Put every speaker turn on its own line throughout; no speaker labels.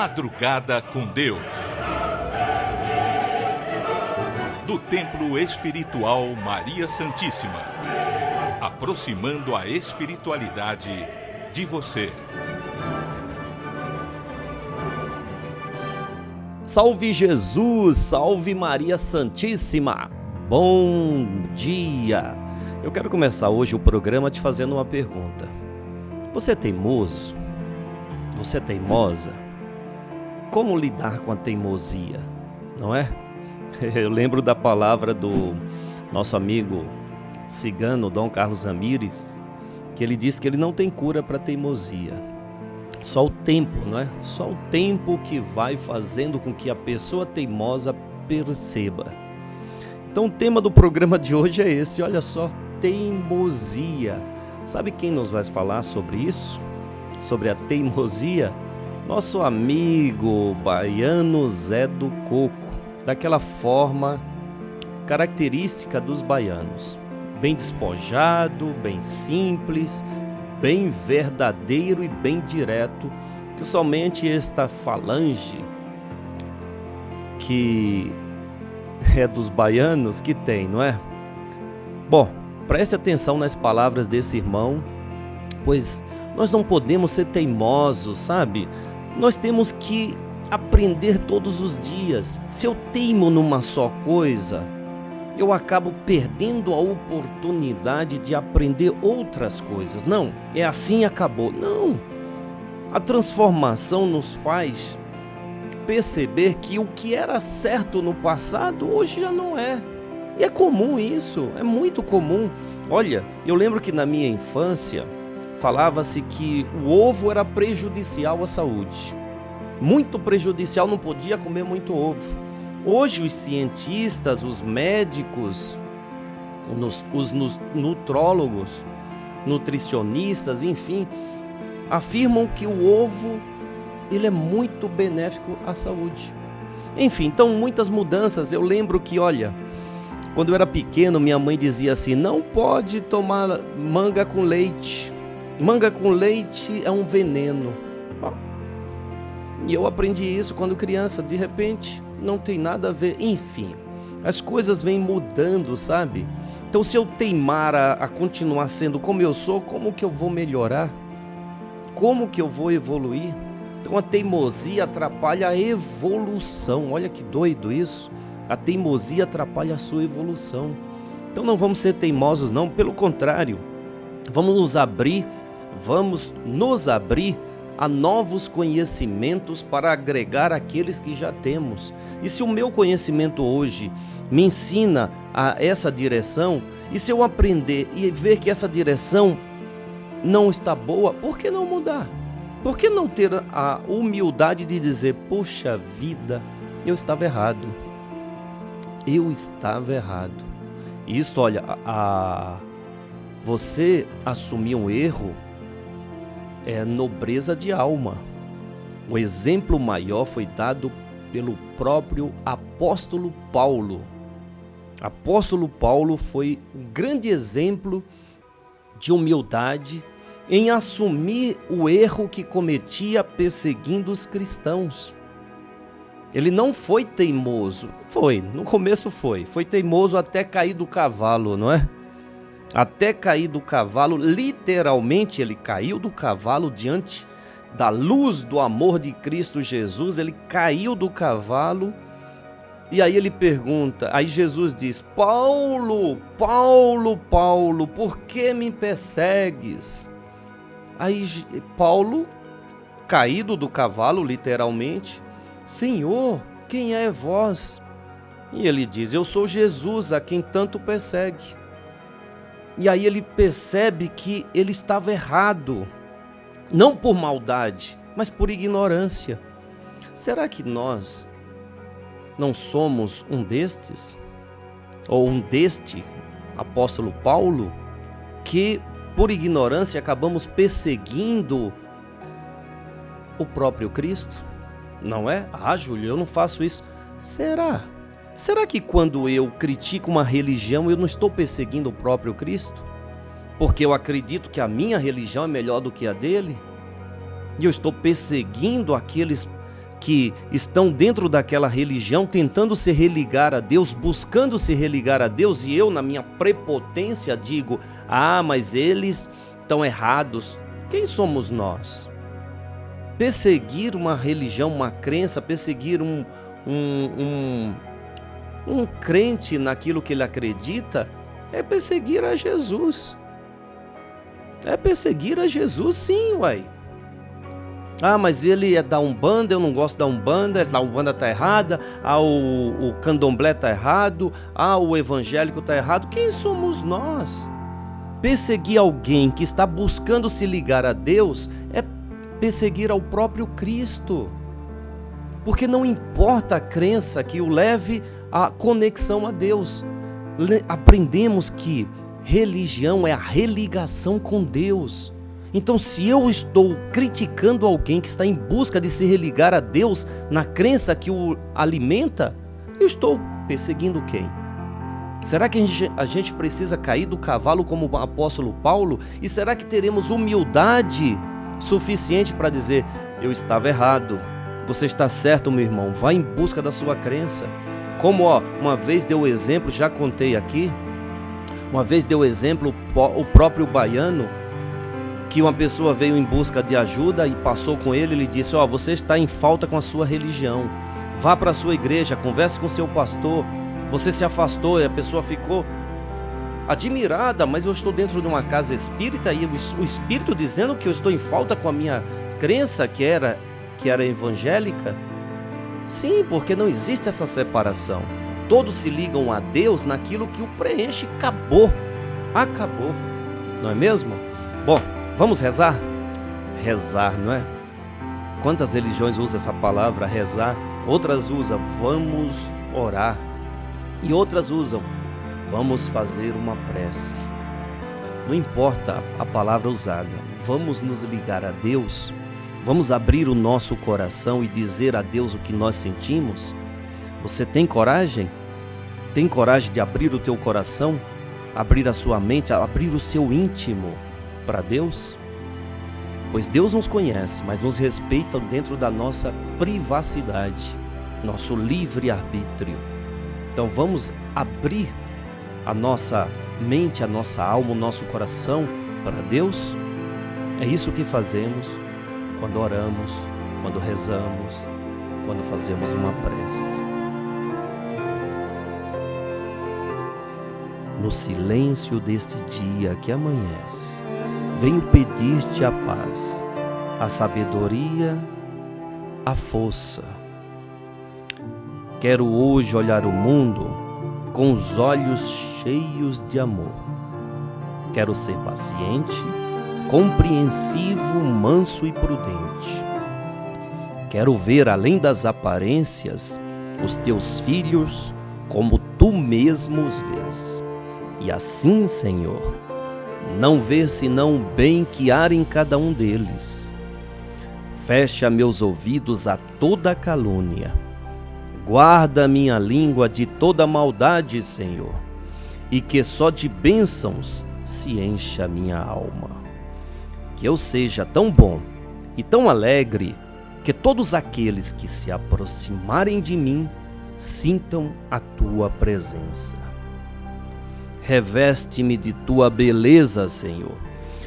Madrugada com Deus. Do Templo Espiritual Maria Santíssima. Aproximando a espiritualidade de você.
Salve Jesus, salve Maria Santíssima. Bom dia. Eu quero começar hoje o programa te fazendo uma pergunta. Você é teimoso? Você é teimosa? Como lidar com a teimosia, não é? Eu lembro da palavra do nosso amigo cigano Dom Carlos Ramírez, que ele disse que ele não tem cura para teimosia. Só o tempo, não é? Só o tempo que vai fazendo com que a pessoa teimosa perceba. Então o tema do programa de hoje é esse, olha só, teimosia. Sabe quem nos vai falar sobre isso? Sobre a teimosia? Nosso amigo baiano Zé do Coco, daquela forma característica dos baianos. Bem despojado, bem simples, bem verdadeiro e bem direto, que somente esta falange que é dos baianos que tem, não é? Bom, preste atenção nas palavras desse irmão, pois nós não podemos ser teimosos, sabe? Nós temos que aprender todos os dias. Se eu teimo numa só coisa, eu acabo perdendo a oportunidade de aprender outras coisas. Não, é assim e acabou. Não, a transformação nos faz perceber que o que era certo no passado, hoje já não é. E é comum isso, é muito comum. Olha, eu lembro que na minha infância, falava-se que o ovo era prejudicial à saúde. Muito prejudicial, não podia comer muito ovo. Hoje os cientistas, os médicos, os nutrólogos, nutricionistas, enfim, afirmam que o ovo ele é muito benéfico à saúde. Enfim, então muitas mudanças. Eu lembro que, olha, quando eu era pequeno, minha mãe dizia assim, não pode tomar manga com leite. Manga com leite é um veneno. E eu aprendi isso quando criança, de repente não tem nada a ver. Enfim, as coisas vêm mudando, sabe? Então se eu teimar a continuar sendo como eu sou, como que eu vou melhorar? Como que eu vou evoluir? Então a teimosia atrapalha a evolução. Olha que doido isso. A teimosia atrapalha a sua evolução. Então não vamos ser teimosos não, pelo contrário. Vamos nos abrir a novos conhecimentos para agregar aqueles que já temos. E se o meu conhecimento hoje me ensina a essa direção, e se eu aprender e ver que essa direção não está boa, por que não mudar? Por que não ter a humildade de dizer, puxa vida, eu estava errado. Eu estava errado. Isto, olha, você assumir um erro é nobreza de alma. O exemplo maior foi dado pelo próprio apóstolo Paulo. Apóstolo Paulo foi um grande exemplo de humildade em assumir o erro que cometia perseguindo os cristãos. Ele não foi teimoso. No começo foi teimoso até cair do cavalo, não é? Até cair do cavalo, literalmente ele caiu do cavalo diante da luz do amor de Cristo Jesus, ele caiu do cavalo e aí ele pergunta, aí Jesus diz, Paulo, por que me persegues? Aí Paulo, caído do cavalo, literalmente, Senhor, quem é vós? E ele diz, eu sou Jesus a quem tanto persegue. E aí ele percebe que ele estava errado, não por maldade, mas por ignorância. Será que nós não somos um destes? Ou um deste apóstolo Paulo, que por ignorância acabamos perseguindo o próprio Cristo? Não é? Júlio, eu não faço isso. Será? Será que quando eu critico uma religião, eu não estou perseguindo o próprio Cristo? Porque eu acredito que a minha religião é melhor do que a dele? E eu estou perseguindo aqueles que estão dentro daquela religião, tentando se religar a Deus, buscando se religar a Deus, e eu, na minha prepotência, digo: ah, mas eles estão errados. Quem somos nós? Perseguir uma religião, uma crença, perseguir um crente naquilo que ele acredita, é perseguir a Jesus. É perseguir a Jesus, sim, uai. Ah, mas ele é da Umbanda, eu não gosto da Umbanda, a Umbanda está errada, o candomblé está errado, o evangélico está errado. Quem somos nós? Perseguir alguém que está buscando se ligar a Deus é perseguir ao próprio Cristo. Porque não importa a crença que o leve à conexão a Deus. Aprendemos que religião é a religação com Deus. Então, se eu estou criticando alguém que está em busca de se religar a Deus na crença que o alimenta, eu estou perseguindo quem? Será que a gente precisa cair do cavalo como o apóstolo Paulo? E será que teremos humildade suficiente para dizer: eu estava errado, você está certo, meu irmão, vá em busca da sua crença? Como uma vez deu exemplo, já contei aqui, uma vez deu exemplo o próprio baiano, que uma pessoa veio em busca de ajuda e passou com ele, ele disse: você está em falta com a sua religião, vá para a sua igreja, converse com seu pastor. Você se afastou e a pessoa ficou admirada: mas eu estou dentro de uma casa espírita e o espírito dizendo que eu estou em falta com a minha crença que era evangélica? Sim, porque não existe essa separação. Todos se ligam a Deus naquilo que o preenche. Acabou, não é mesmo? Bom, vamos rezar? Rezar, não é? Quantas religiões usam essa palavra, rezar? Outras usam: vamos orar. E outras usam: vamos fazer uma prece. Não importa a palavra usada, vamos nos ligar a Deus, vamos abrir o nosso coração e dizer a Deus o que nós sentimos. Você tem coragem? Tem coragem de abrir o teu coração, abrir a sua mente, abrir o seu íntimo para Deus? Pois Deus nos conhece, mas nos respeita dentro da nossa privacidade, nosso livre-arbítrio. Então vamos abrir a nossa mente, a nossa alma, o nosso coração para Deus? É isso que fazemos quando oramos, quando rezamos, quando fazemos uma prece. No silêncio deste dia que amanhece, venho pedir-te a paz, a sabedoria, a força. Quero hoje olhar o mundo com os olhos cheios de amor. Quero ser paciente, compreensivo, manso e prudente. Quero ver além das aparências os teus filhos como tu mesmo os vês. E assim, Senhor, não ver senão o bem que há em cada um deles. Fecha meus ouvidos a toda calúnia. Guarda minha língua de toda maldade, Senhor, e que só de bênçãos se encha minha alma. Que eu seja tão bom e tão alegre que todos aqueles que se aproximarem de mim sintam a tua presença. Reveste-me de tua beleza, Senhor,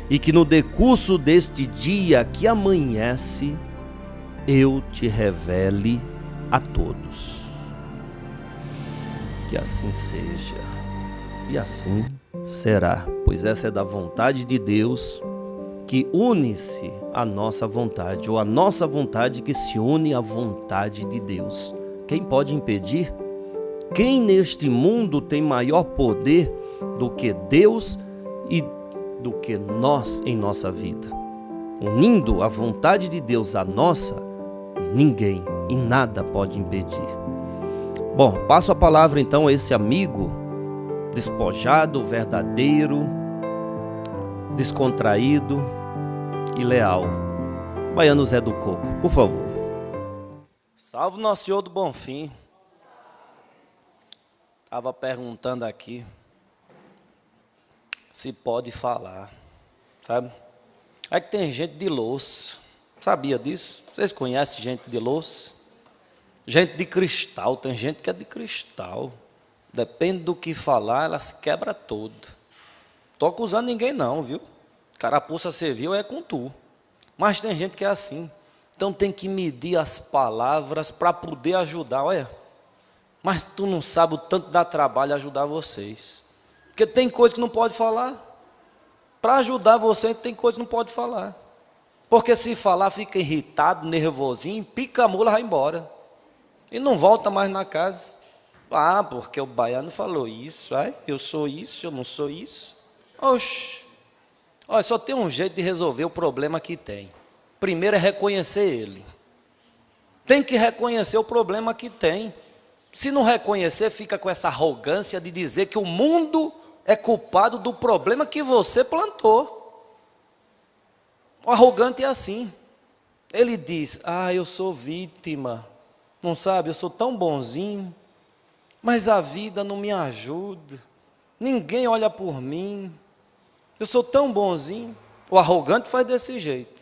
e que no decurso deste dia que amanhece, eu te revele a todos. Que assim seja, e assim será, pois essa é da vontade de Deus, que une-se à nossa vontade, ou a nossa vontade que se une à vontade de Deus. Quem pode impedir? Quem neste mundo tem maior poder do que Deus e do que nós em nossa vida? Unindo a vontade de Deus à nossa, ninguém e nada pode impedir. Bom, passo a palavra então a esse amigo despojado, verdadeiro, descontraído e leal. Baiano Zé do Coco, por favor. Salve Nosso Senhor do Bonfim. Estava perguntando aqui se pode falar, sabe? É que tem gente de Lourdes, sabia disso? Vocês conhecem gente de Lourdes? Gente de cristal, tem gente que é de cristal. Depende do que falar, ela se quebra toda. Estou acusando ninguém não, viu? Carapuça servil é com tu. Mas tem gente que é assim. Então tem que medir as palavras para poder ajudar. Olha, mas tu não sabe o tanto dá trabalho ajudar vocês. Porque tem coisa que não pode falar. Para ajudar vocês tem coisa que não pode falar. Porque se falar fica irritado, nervosinho, pica a mula, vai embora. E não volta mais na casa. Ah, porque o baiano falou isso, eu sou isso, eu não sou isso. Oxe, olha, só tem um jeito de resolver o problema que tem. Primeiro é reconhecer ele. Tem que reconhecer o problema que tem. Se não reconhecer, fica com essa arrogância de dizer que o mundo é culpado do problema que você plantou. O arrogante é assim. Ele diz, eu sou vítima. Não sabe, eu sou tão bonzinho, mas a vida não me ajuda. Ninguém olha por mim. Eu sou tão bonzinho. O arrogante faz desse jeito.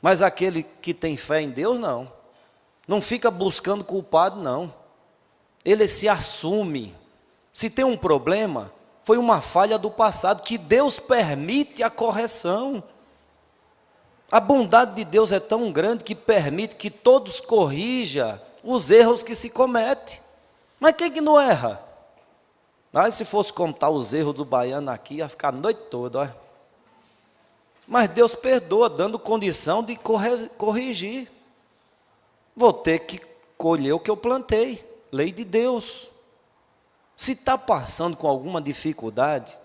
Mas aquele que tem fé em Deus, não. Não fica buscando culpado, não. Ele se assume. Se tem um problema, foi uma falha do passado, que Deus permite a correção. A bondade de Deus é tão grande que permite que todos corrijam os erros que se cometem. Mas quem que não erra? Se fosse contar os erros do baiano aqui, ia ficar a noite toda. Olha. Mas Deus perdoa, dando condição de corrigir. Vou ter que colher o que eu plantei. Lei de Deus. Se está passando com alguma dificuldade,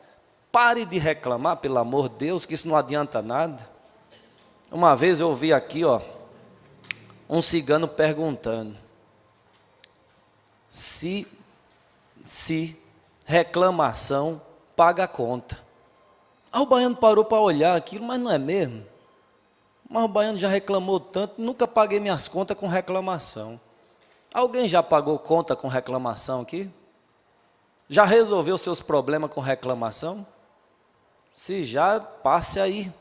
pare de reclamar, pelo amor de Deus, que isso não adianta nada. Uma vez eu ouvi aqui, um cigano perguntando se reclamação paga a conta. O baiano parou para olhar aquilo, mas não é mesmo? Mas o baiano já reclamou tanto, nunca paguei minhas contas com reclamação. Alguém já pagou conta com reclamação aqui? Já resolveu seus problemas com reclamação? Se já, passe aí.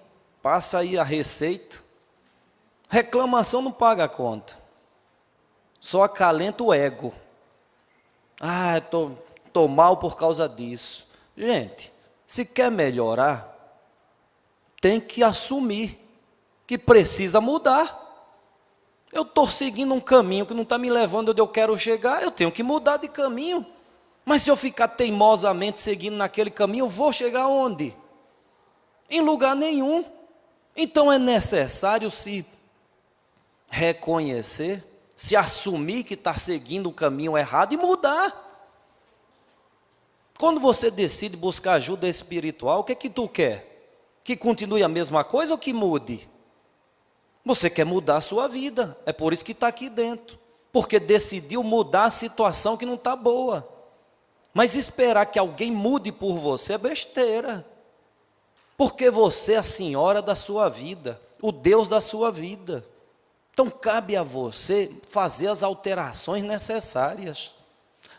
Passa aí a receita. Reclamação não paga a conta. Só acalenta o ego. Tô mal por causa disso. Gente, se quer melhorar, tem que assumir que precisa mudar. Eu estou seguindo um caminho que não está me levando onde eu quero chegar, eu tenho que mudar de caminho. Mas se eu ficar teimosamente seguindo naquele caminho, eu vou chegar onde? Em lugar nenhum. Então é necessário se reconhecer, se assumir que está seguindo o caminho errado e mudar. Quando você decide buscar ajuda espiritual, o que é que tu quer? Que continue a mesma coisa ou que mude? Você quer mudar a sua vida, é por isso que está aqui dentro. Porque decidiu mudar a situação que não está boa. Mas esperar que alguém mude por você é besteira. Porque você é a senhora da sua vida, o Deus da sua vida. Então cabe a você fazer as alterações necessárias.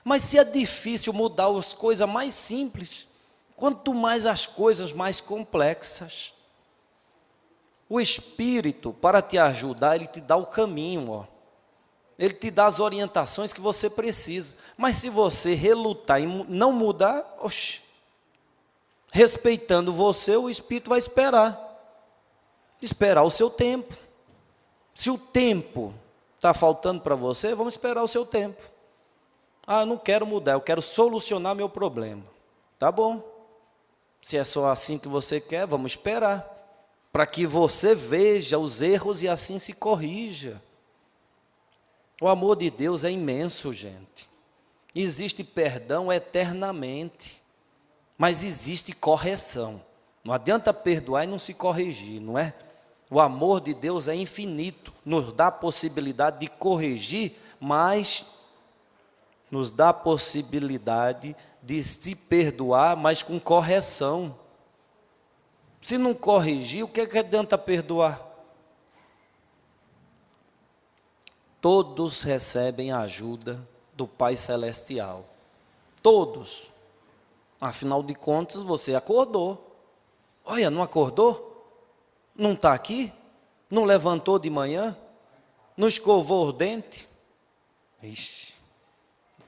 Mas se é difícil mudar as coisas mais simples, quanto mais as coisas mais complexas. O Espírito, para te ajudar, ele te dá o caminho, Ele te dá as orientações que você precisa. Mas se você relutar e não mudar, respeitando você, o Espírito vai esperar o seu tempo. Se o tempo está faltando para você, vamos esperar o seu tempo. Eu não quero mudar, eu quero solucionar meu problema. Tá bom. Se é só assim que você quer, vamos esperar, para que você veja os erros e assim se corrija. O amor de Deus é imenso, gente. Existe perdão eternamente. Mas existe correção. Não adianta perdoar e não se corrigir, não é? O amor de Deus é infinito, nos dá a possibilidade de corrigir, mas nos dá a possibilidade de se perdoar, mas com correção. Se não corrigir, o que adianta perdoar? Todos recebem a ajuda do Pai Celestial. Todos. Afinal de contas, você acordou. Olha, não acordou? Não está aqui? Não levantou de manhã? Não escovou os dentes? Ixi,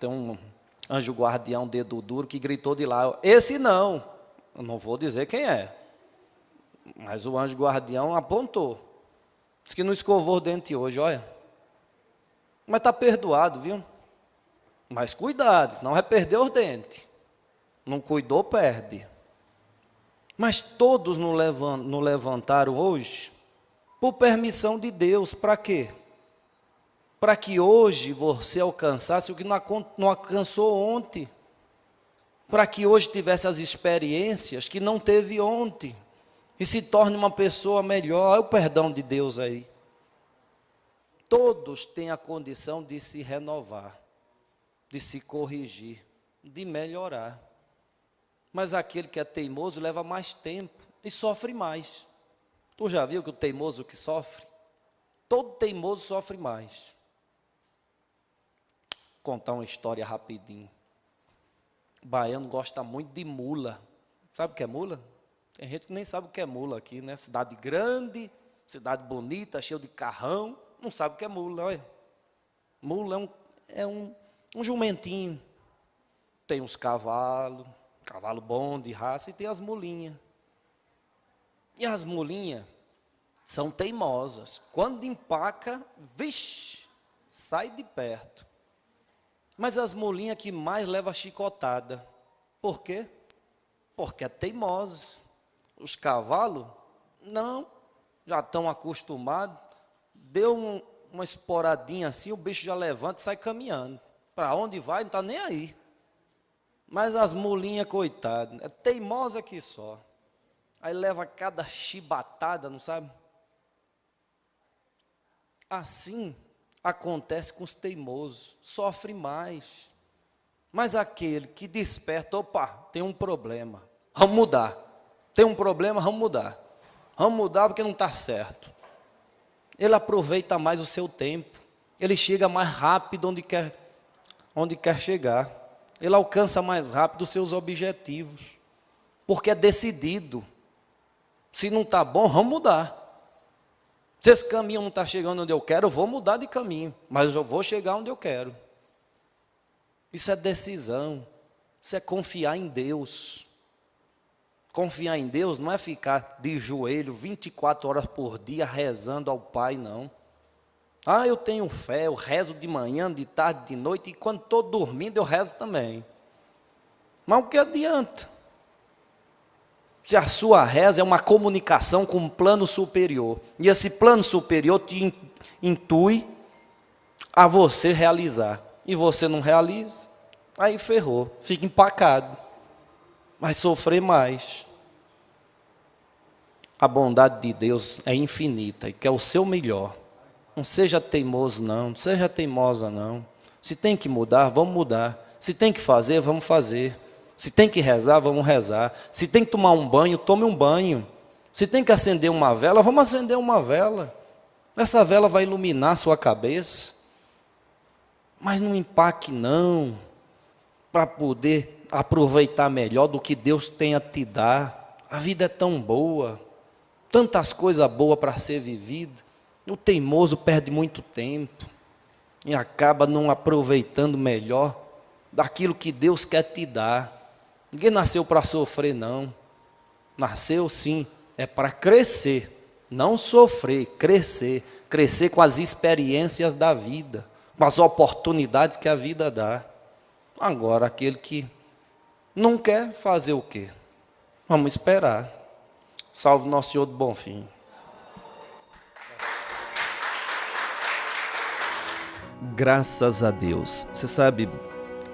tem um anjo guardião, dedo duro, que gritou de lá, esse não, eu não vou dizer quem é, mas o anjo guardião apontou, disse que não escovou o dente hoje, olha, mas está perdoado, viu? Mas cuidado, senão vai perder os dentes, não cuidou, perde. Mas todos nos levantaram hoje, por permissão de Deus, para quê? Para que hoje você alcançasse o que não alcançou ontem. Para que hoje tivesse as experiências que não teve ontem. E se torne uma pessoa melhor. Olha o perdão de Deus aí. Todos têm a condição de se renovar, de se corrigir, de melhorar. Mas aquele que é teimoso leva mais tempo e sofre mais. Tu já viu que o teimoso que sofre? Todo teimoso sofre mais. Vou contar uma história rapidinho. O baiano gosta muito de mula. Sabe o que é mula? Tem gente que nem sabe o que é mula aqui, né? Cidade grande, cidade bonita, cheia de carrão, não sabe o que é mula, olha. Mula é um jumentinho. Tem uns cavalos, cavalo bom de raça, e tem as mulinhas. E as mulinhas são teimosas. Quando empaca, vixe, sai de perto. Mas as mulinhas que mais levam chicotada. Por quê? Porque é teimosa. Os cavalos, não, já estão acostumados. Deu uma esporadinha assim, o bicho já levanta e sai caminhando. Para onde vai, não está nem aí. Mas as mulinhas, coitadas, é teimosa que só. Aí leva cada chibatada, não sabe? Assim acontece com os teimosos, sofre mais. Mas aquele que desperta, opa, tem um problema, vamos mudar. Tem um problema, vamos mudar. Vamos mudar porque não está certo. Ele aproveita mais o seu tempo. Ele chega mais rápido onde quer chegar. Ele alcança mais rápido os seus objetivos. Porque é decidido. Se não está bom, vamos mudar. Se esse caminho não está chegando onde eu quero, eu vou mudar de caminho. Mas eu vou chegar onde eu quero. Isso é decisão. Isso é confiar em Deus. Confiar em Deus não é ficar de joelho 24 horas por dia rezando ao Pai, não. Ah, eu tenho fé, eu rezo de manhã, de tarde, de noite, e quando estou dormindo eu rezo também. Mas o que adianta? Se a sua reza é uma comunicação com um plano superior, e esse plano superior te intui a você realizar, e você não realiza, aí ferrou, fica empacado, vai sofrer mais. A bondade de Deus é infinita e quer o seu melhor. Não seja teimoso não seja teimosa não. Se tem que mudar, vamos mudar. Se tem que fazer, vamos fazer. Se tem que rezar, vamos rezar. Se tem que tomar um banho, tome um banho. Se tem que acender uma vela, vamos acender uma vela. Essa vela vai iluminar a sua cabeça. Mas não empaque não, para poder aproveitar melhor do que Deus tem a te dar. A vida é tão boa. Tantas coisas boas para ser vivida. O teimoso perde muito tempo e acaba não aproveitando melhor daquilo que Deus quer te dar. Ninguém nasceu para sofrer, não. Nasceu sim, é para crescer, não sofrer, crescer. Crescer com as experiências da vida, com as oportunidades que a vida dá. Agora, aquele que não quer fazer o quê? Vamos esperar. Salve nosso Senhor do Bonfim. Graças a Deus. Você sabe,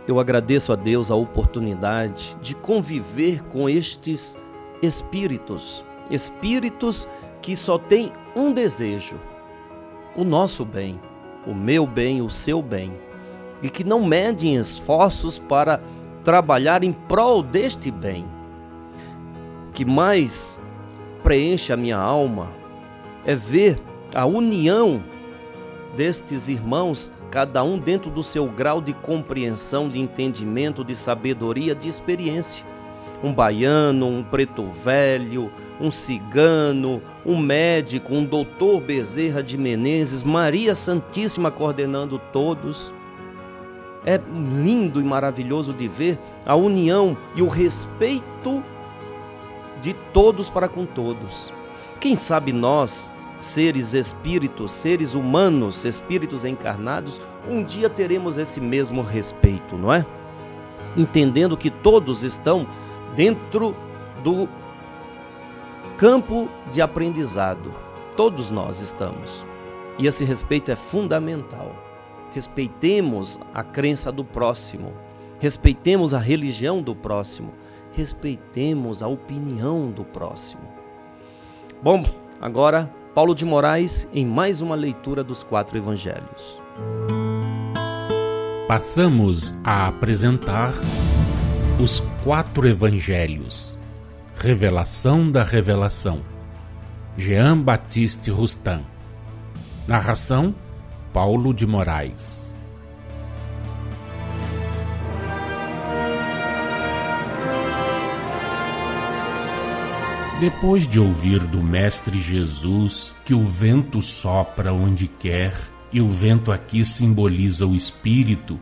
eu agradeço a Deus a oportunidade de conviver com estes espíritos. Espíritos que só têm um desejo: o nosso bem, o meu bem, o seu bem. E que não medem esforços para trabalhar em prol deste bem. Que mais preenche a minha alma é ver a união destes irmãos, cada um dentro do seu grau de compreensão, de entendimento, de sabedoria, de experiência. Um baiano, um preto velho, um cigano, um médico, um doutor Bezerra de Menezes, Maria Santíssima coordenando todos. É lindo e maravilhoso de ver a união e o respeito de todos para com todos. Quem sabe nós, seres espíritos, seres humanos, espíritos encarnados, um dia teremos esse mesmo respeito, não é? Entendendo que todos estão dentro do campo de aprendizado. Todos nós estamos. E esse respeito é fundamental. Respeitemos a crença do próximo. Respeitemos a religião do próximo. Respeitemos a opinião do próximo. Bom, agora Paulo de Moraes em mais uma leitura dos 4 evangelhos.
Passamos a apresentar os 4 evangelhos. Revelação da Revelação. Jean Baptiste Rustin. Narração: Paulo de Moraes. Depois de ouvir do Mestre Jesus que o vento sopra onde quer e o vento aqui simboliza o Espírito,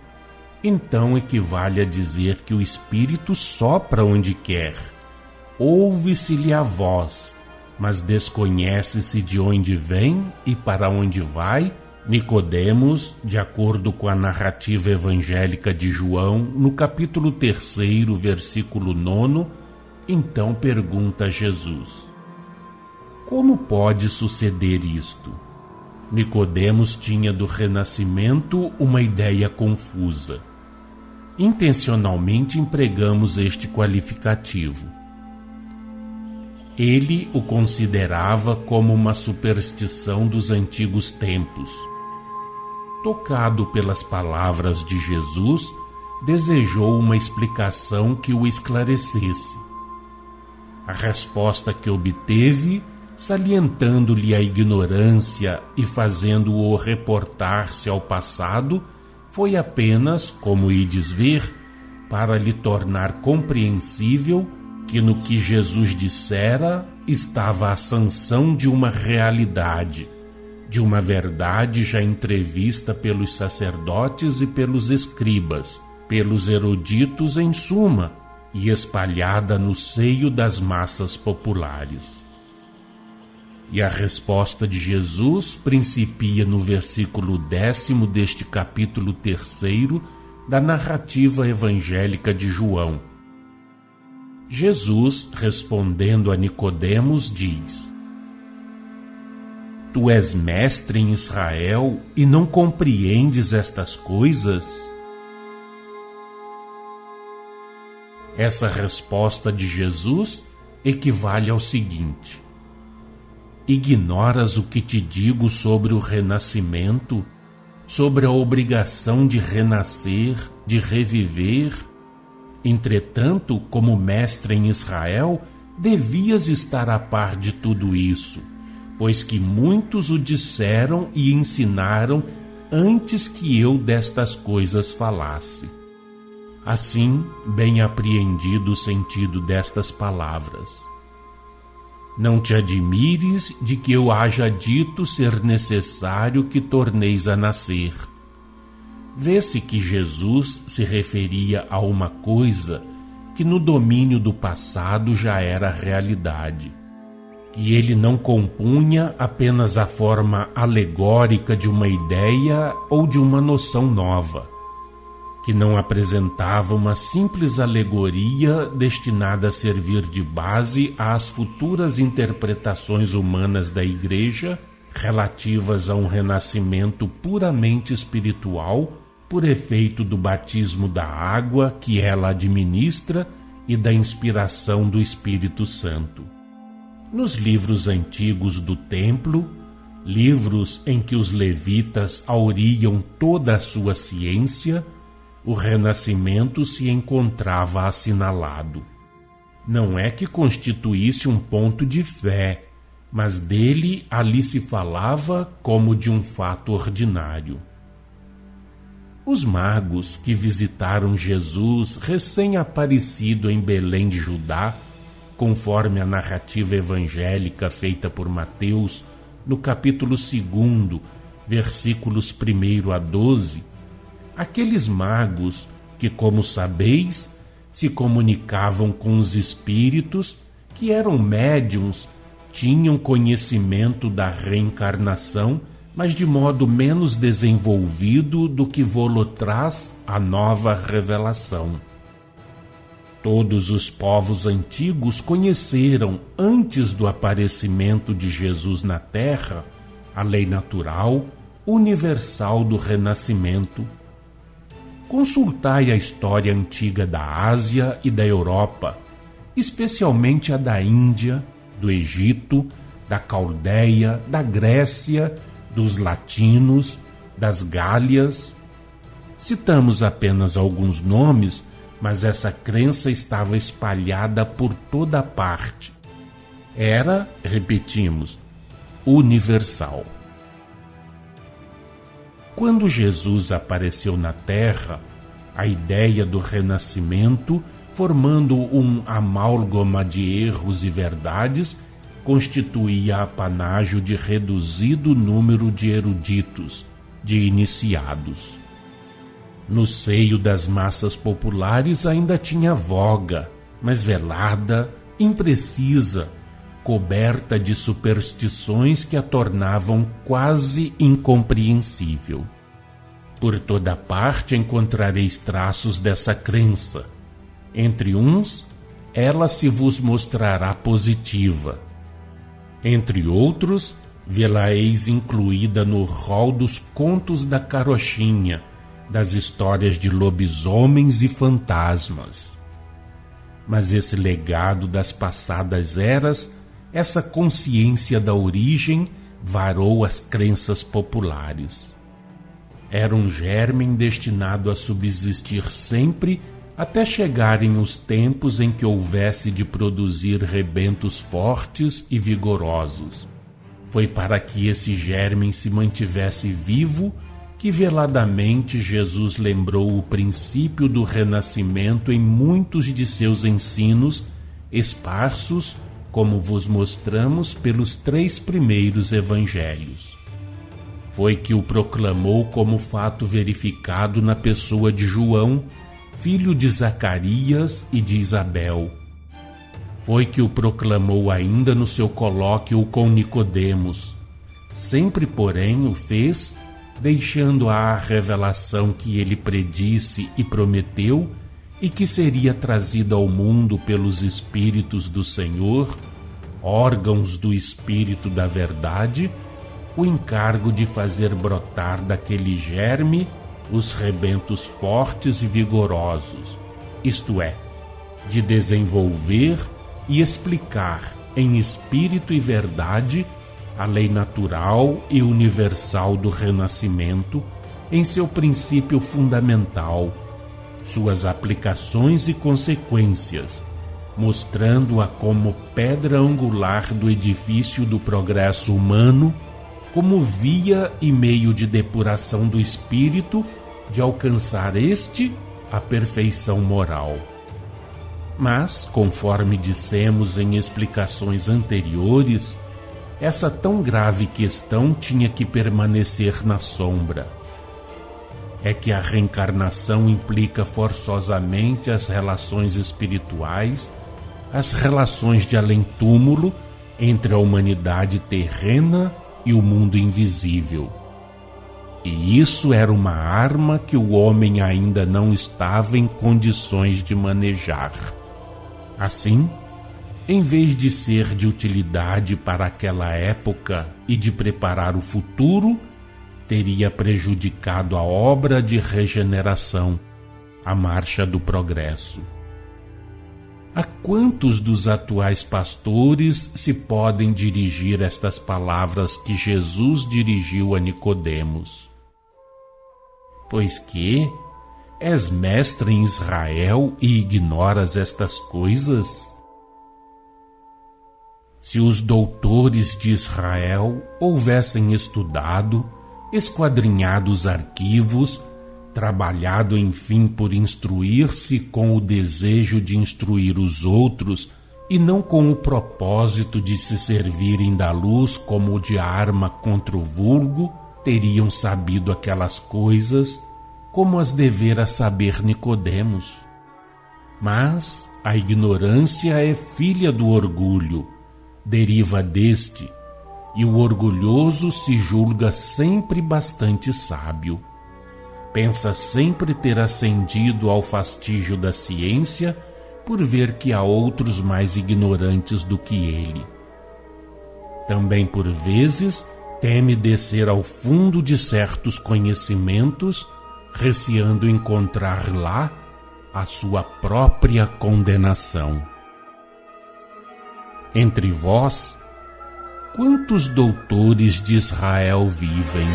então equivale a dizer que o Espírito sopra onde quer. Ouve-se-lhe a voz, mas desconhece-se de onde vem e para onde vai. Nicodemos, de acordo com a narrativa evangélica de João, no capítulo 3, versículo 9, então pergunta a Jesus: como pode suceder isto? Nicodemos tinha do renascimento uma ideia confusa. Intencionalmente empregamos este qualificativo. Ele o considerava como uma superstição dos antigos tempos. Tocado pelas palavras de Jesus, desejou uma explicação que o esclarecesse. A resposta que obteve, salientando-lhe a ignorância e fazendo-o reportar-se ao passado, foi apenas, como ides ver, para lhe tornar compreensível que no que Jesus dissera estava a sanção de uma realidade, de uma verdade já entrevista pelos sacerdotes e pelos escribas, pelos eruditos em suma, e espalhada no seio das massas populares. E a resposta de Jesus principia no versículo 10 deste capítulo 3 da narrativa evangélica de João. Jesus, respondendo a Nicodemos, diz: Tu és mestre em Israel e não compreendes estas coisas? Essa resposta de Jesus equivale ao seguinte: ignoras o que te digo sobre o renascimento, sobre a obrigação de renascer, de reviver? Entretanto, como mestre em Israel, devias estar a par de tudo isso, pois que muitos o disseram e ensinaram antes que eu destas coisas falasse. Assim, bem apreendido o sentido destas palavras. Não te admires de que eu haja dito ser necessário que torneis a nascer. Vê-se que Jesus se referia a uma coisa que no domínio do passado já era realidade, que ele não compunha apenas a forma alegórica de uma ideia ou de uma noção nova, que não apresentava uma simples alegoria destinada a servir de base às futuras interpretações humanas da Igreja relativas a um renascimento puramente espiritual por efeito do batismo da água que ela administra e da inspiração do Espírito Santo. Nos livros antigos do templo, livros em que os levitas auriam toda a sua ciência, o renascimento se encontrava assinalado. Não é que constituísse um ponto de fé, mas dele ali se falava como de um fato ordinário. Os magos que visitaram Jesus recém-aparecido em Belém de Judá, conforme a narrativa evangélica feita por Mateus, no capítulo 2, versículos 1 a 12, aqueles magos que, como sabeis, se comunicavam com os espíritos, que eram médiuns, tinham conhecimento da reencarnação, mas de modo menos desenvolvido do que vô-lo traz a nova revelação. Todos os povos antigos conheceram, antes do aparecimento de Jesus na Terra, a lei natural, universal do renascimento. Consultai a história antiga da Ásia e da Europa, especialmente a da Índia, do Egito, da Caldeia, da Grécia, dos latinos, das Gálias. Citamos apenas alguns nomes, mas essa crença estava espalhada por toda parte. Era, repetimos, universal. Quando Jesus apareceu na Terra, a ideia do renascimento, formando um amálgama de erros e verdades, constituía apanágio de reduzido número de eruditos, de iniciados. No seio das massas populares ainda tinha voga, mas velada, imprecisa, coberta de superstições que a tornavam quase incompreensível. Por toda parte encontrareis traços dessa crença. Entre uns, ela se vos mostrará positiva. Entre outros, vê-la-eis incluída no rol dos contos da carochinha, das histórias de lobisomens e fantasmas. Mas esse legado das passadas eras, essa consciência da origem, varou as crenças populares. Era um germen destinado a subsistir sempre até chegarem os tempos em que houvesse de produzir rebentos fortes e vigorosos. Foi para que esse germen se mantivesse vivo que veladamente Jesus lembrou o princípio do renascimento em muitos de seus ensinos, esparsos, como vos mostramos, pelos 3 primeiros evangelhos. Foi que o proclamou como fato verificado na pessoa de João, filho de Zacarias e de Isabel. Foi que o proclamou ainda no seu colóquio com Nicodemos. Sempre, porém, o fez deixando a revelação que ele predisse e prometeu e que seria trazida ao mundo pelos Espíritos do Senhor, órgãos do Espírito da Verdade, o encargo de fazer brotar daquele germe os rebentos fortes e vigorosos, isto é, de desenvolver e explicar em espírito e verdade a lei natural e universal do renascimento em seu princípio fundamental, suas aplicações e consequências, mostrando-a como pedra angular do edifício do progresso humano, como via e meio de depuração do espírito, de alcançar a perfeição moral. Mas, conforme dissemos em explicações anteriores, essa tão grave questão tinha que permanecer na sombra. É que a reencarnação implica forçosamente as relações espirituais, as relações de além-túmulo entre a humanidade terrena e o mundo invisível. E isso era uma arma que o homem ainda não estava em condições de manejar. Assim, em vez de ser de utilidade para aquela época e de preparar o futuro, teria prejudicado a obra de regeneração, a marcha do progresso. A quantos dos atuais pastores se podem dirigir estas palavras que Jesus dirigiu a Nicodemos? Pois que és mestre em Israel e ignoras estas coisas? Se os doutores de Israel houvessem estudado, esquadrinhado os arquivos, trabalhado enfim por instruir-se com o desejo de instruir os outros e não com o propósito de se servirem da luz como de arma contra o vulgo, teriam sabido aquelas coisas como as devera saber Nicodemos. Mas a ignorância é filha do orgulho, deriva deste, e o orgulhoso se julga sempre bastante sábio. Pensa sempre ter ascendido ao fastígio da ciência por ver que há outros mais ignorantes do que ele. Também por vezes teme descer ao fundo de certos conhecimentos, receando encontrar lá a sua própria condenação. Entre vós, quantos doutores de Israel vivem?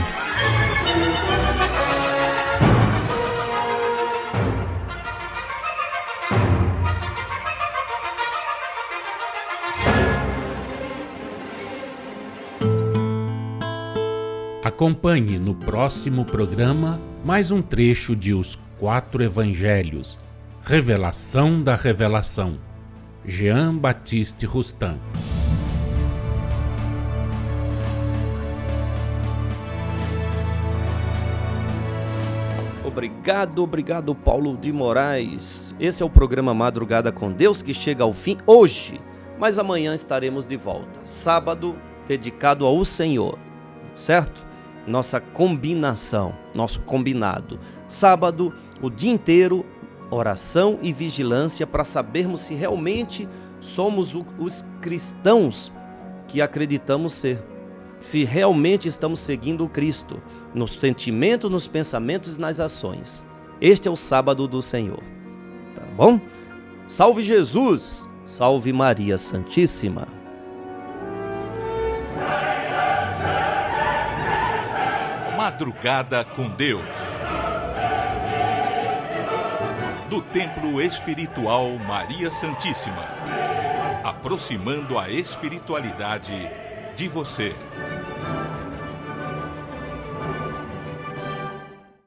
Acompanhe no próximo programa mais um trecho de Os Quatro Evangelhos, Revelação da Revelação, Jean Baptiste Rustin.
Obrigado, Paulo de Moraes. Esse é o programa Madrugada com Deus, que chega ao fim hoje, mas amanhã estaremos de volta. Sábado dedicado ao Senhor, certo? Nossa combinação, nosso combinado. Sábado, o dia inteiro, oração e vigilância para sabermos se realmente somos os cristãos que acreditamos ser. Se realmente estamos seguindo o Cristo, nos sentimentos, nos pensamentos e nas ações. Este é o sábado do Senhor. Tá bom? Salve Jesus! Salve Maria Santíssima!
Madrugada com Deus. Do Templo Espiritual Maria Santíssima. Aproximando a espiritualidade de você.